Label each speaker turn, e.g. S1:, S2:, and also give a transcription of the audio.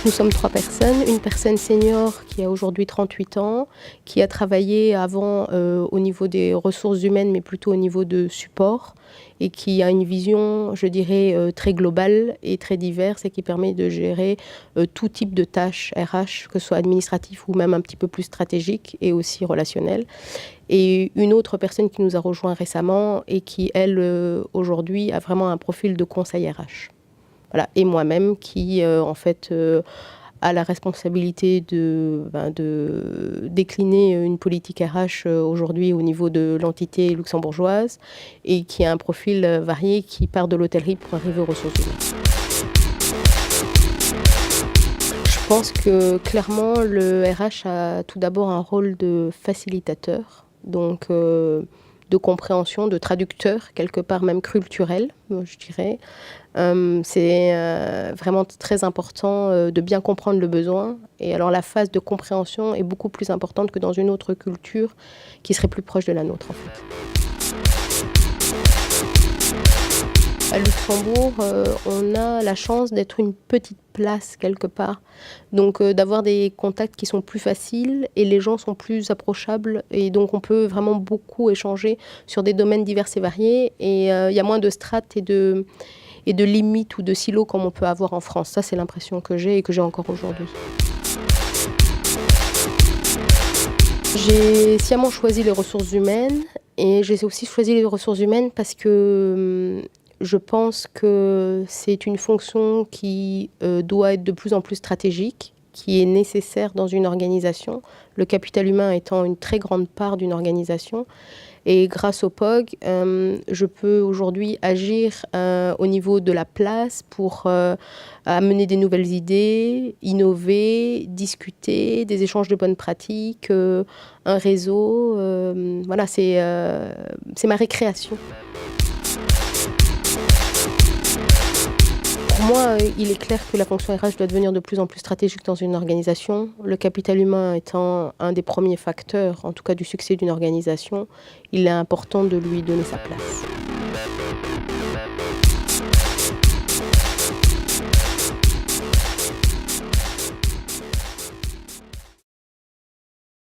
S1: Nous sommes 3 personnes, une personne senior qui a aujourd'hui 38 ans, qui a travaillé avant, au niveau des ressources humaines, mais plutôt au niveau de support et qui a une vision, je dirais, très globale et très diverse et qui permet de gérer, tout type de tâches RH, que ce soit administratif ou même un petit peu plus stratégique et aussi relationnel. Et une autre personne qui nous a rejoint récemment et qui, elle, aujourd'hui a vraiment un profil de conseil RH. Voilà, et moi-même qui, en fait, a la responsabilité de décliner une politique RH, aujourd'hui au niveau de l'entité luxembourgeoise et qui a un profil, varié qui part de l'hôtellerie pour arriver aux ressources humaines. Je pense que clairement le RH a tout d'abord un rôle de facilitateur, donc de compréhension, de traducteur, quelque part même culturel, je dirais. C'est, vraiment très important, de bien comprendre le besoin et alors la phase de compréhension est beaucoup plus importante que dans une autre culture qui serait plus proche de la nôtre, en fait. À Luxembourg, on a la chance d'être une petite place quelque part, donc d'avoir des contacts qui sont plus faciles et les gens sont plus approchables et donc on peut vraiment beaucoup échanger sur des domaines divers et variés et il y a moins de strates et de limites ou de silos comme on peut avoir en France. Ça, c'est l'impression que j'ai et que j'ai encore aujourd'hui. J'ai sciemment choisi les ressources humaines et j'ai aussi choisi les ressources humaines parce que, je pense que c'est une fonction qui, doit être de plus en plus stratégique, qui est nécessaire dans une organisation, le capital humain étant une très grande part d'une organisation et grâce au POG, je peux aujourd'hui agir, au niveau de la place pour, amener des nouvelles idées, innover, discuter, des échanges de bonnes pratiques, un réseau, voilà, c'est ma récréation. Pour moi, il est clair que la fonction RH doit devenir de plus en plus stratégique dans une organisation. Le capital humain étant un des premiers facteurs, en tout cas du succès d'une organisation, il est important de lui donner sa place.